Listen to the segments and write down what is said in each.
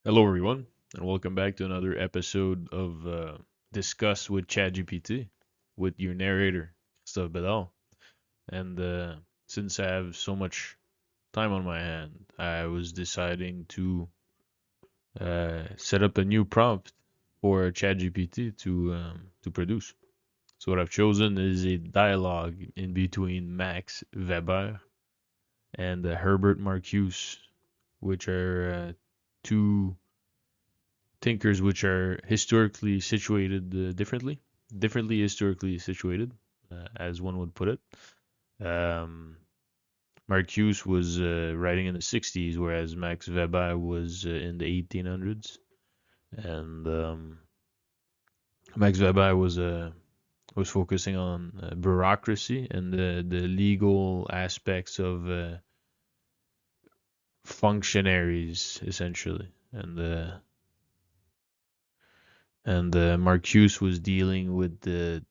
Hello, everyone, and welcome back to another episode of Discuss with ChatGPT with your narrator, Kristophe Bédard. And since I have so much time on my hand, I was deciding to set up a new prompt for ChatGPT to produce. So what I've chosen is a dialogue in between Max Weber and Herbert Marcuse, which are two thinkers which are historically situated differently historically situated, as one would put it. Um, Marcuse was writing in the 60s, whereas Max Weber was in the 1800s. And Max Weber was focusing on bureaucracy and the legal aspects of functionaries, essentially. And Marcuse was dealing with the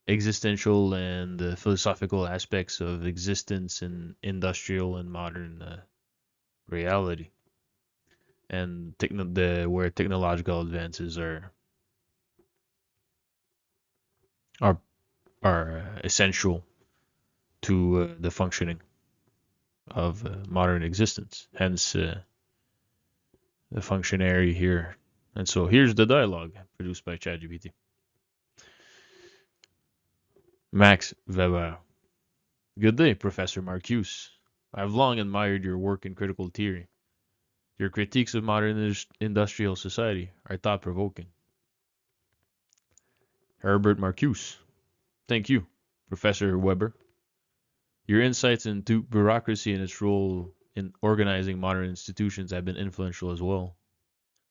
existential and philosophical aspects of existence in industrial and modern reality, and where technological advances are essential to the functioning of modern existence. Hence, the functionary here. And so here's the dialogue produced by ChatGPT. Max Weber. Good day, Professor Marcuse. I've long admired your work in critical theory. Your critiques of modern industrial society are thought-provoking. Herbert Marcuse. Thank you, Professor Weber. Your insights into bureaucracy and its role in organizing modern institutions have been influential as well.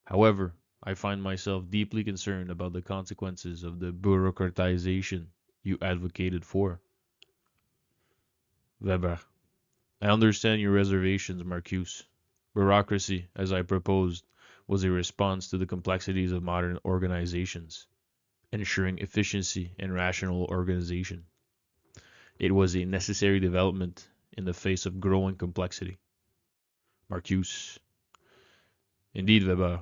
However, I find myself deeply concerned about the consequences of the bureaucratization you advocated for. Weber. I understand your reservations, Marcuse. Bureaucracy, as I proposed, was a response to the complexities of modern organizations, ensuring efficiency and rational organization. It was a necessary development in the face of growing complexity. Marcuse. Indeed, Weber,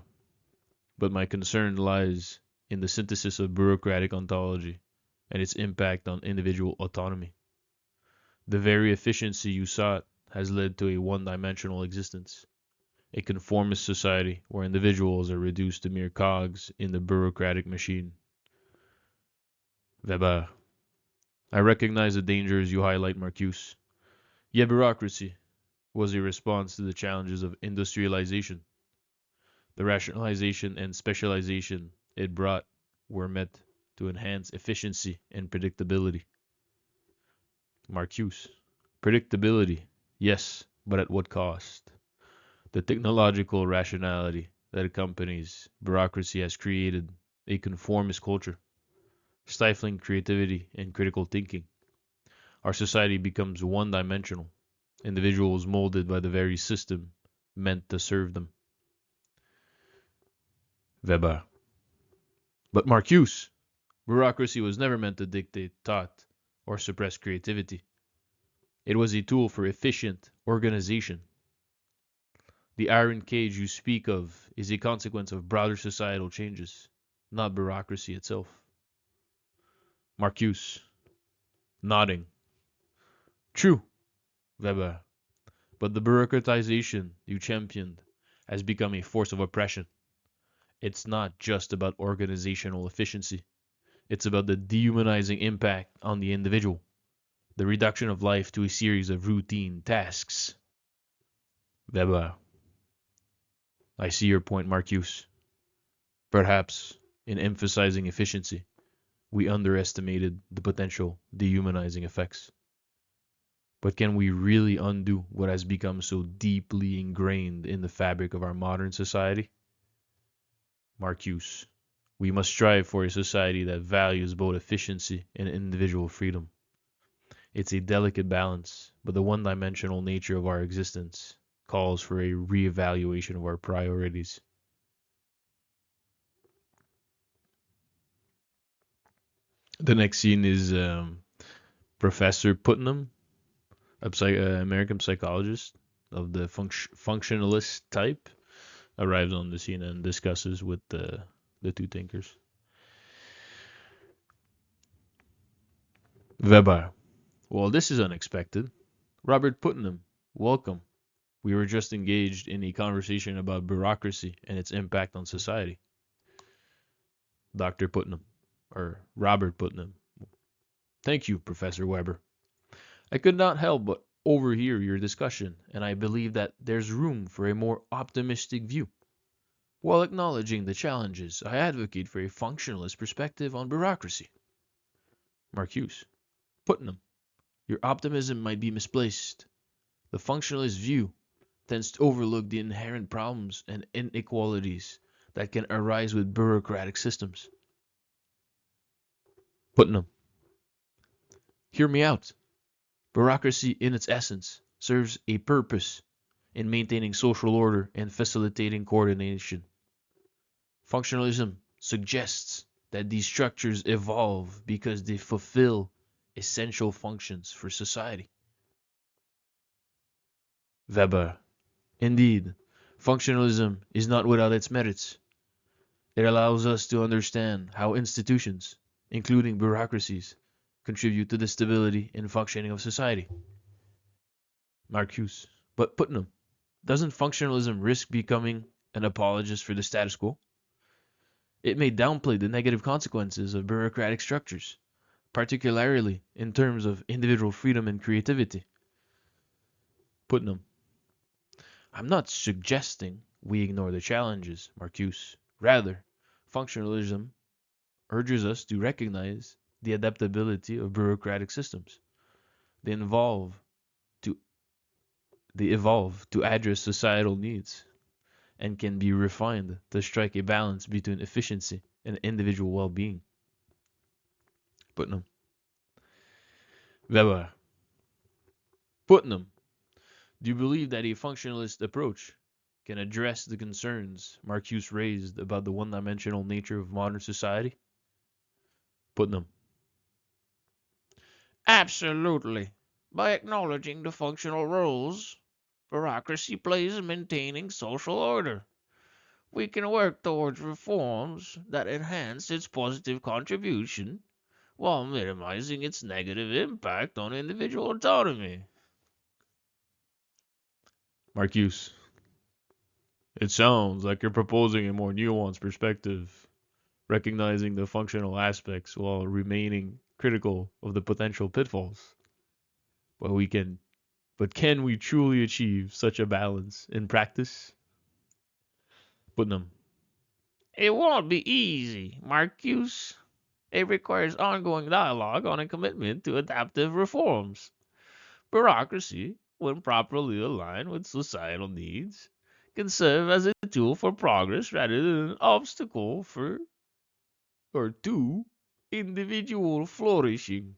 but my concern lies in the synthesis of bureaucratic ontology and its impact on individual autonomy. The very efficiency you sought has led to a one-dimensional existence, a conformist society where individuals are reduced to mere cogs in the bureaucratic machine. Weber. I recognize the dangers you highlight, Marcuse. Yet bureaucracy was a response to the challenges of industrialization. The rationalization and specialization it brought were meant to enhance efficiency and predictability. Marcuse. Predictability, yes, but at what cost? The technological rationality that accompanies bureaucracy has created a conformist culture, stifling creativity and critical thinking. Our society becomes one dimensional, individuals molded by the very system meant to serve them. Weber. But Marcuse, bureaucracy was never meant to dictate thought or suppress creativity. It was a tool for efficient organization. The iron cage you speak of is a consequence of broader societal changes, not bureaucracy itself. Marcuse, nodding. True, Weber, but the bureaucratization you championed has become a force of oppression. It's not just about organizational efficiency. It's about the dehumanizing impact on the individual, the reduction of life to a series of routine tasks. Weber. I see your point, Marcuse. Perhaps, in emphasizing efficiency, we underestimated the potential dehumanizing effects. But can we really undo what has become so deeply ingrained in the fabric of our modern society? Marcuse. We must strive for a society that values both efficiency and individual freedom. It's a delicate balance, but the one-dimensional nature of our existence calls for a reevaluation of our priorities. The next scene is Professor Putnam, American psychologist of the functionalist type, arrives on the scene and discusses with the two thinkers. Weber. Well, this is unexpected. Robert Putnam, welcome. We were just engaged in a conversation about bureaucracy and its impact on society. Dr. Putnam, or Robert Putnam. Thank you, Professor Weber. I could not help but overhear your discussion, and I believe that there's room for a more optimistic view. While acknowledging the challenges, I advocate for a functionalist perspective on bureaucracy. Marcuse. Putnam, your optimism might be misplaced. The functionalist view tends to overlook the inherent problems and inequalities that can arise with bureaucratic systems. Putnam, hear me out. Bureaucracy, in its essence, serves a purpose in maintaining social order and facilitating coordination. Functionalism suggests that these structures evolve because they fulfill essential functions for society. Weber. Indeed, functionalism is not without its merits. It allows us to understand how institutions, including bureaucracies, contribute to the stability and functioning of society. Marcuse. But Putnam, doesn't functionalism risk becoming an apologist for the status quo? It may downplay the negative consequences of bureaucratic structures, particularly in terms of individual freedom and creativity. Putnam. I'm not suggesting we ignore the challenges, Marcuse. Rather, functionalism urges us to recognize the adaptability of bureaucratic systems. They evolve to they evolve to address societal needs and can be refined to strike a balance between efficiency and individual well-being. Putnam. Weber. Putnam. Do you believe that a functionalist approach can address the concerns Marcuse raised about the one-dimensional nature of modern society? Putnam. Absolutely. By acknowledging the functional roles bureaucracy plays in maintaining social order, we can work towards reforms that enhance its positive contribution while minimizing its negative impact on individual autonomy. Marcuse. It sounds like you're proposing a more nuanced perspective, recognizing the functional aspects while remaining critical of the potential pitfalls. But can we truly achieve such a balance in practice? Putnam. It won't be easy, Marcuse. It requires ongoing dialogue on a commitment to adaptive reforms. Bureaucracy, when properly aligned with societal needs, can serve as a tool for progress rather than an obstacle for or to individual flourishing.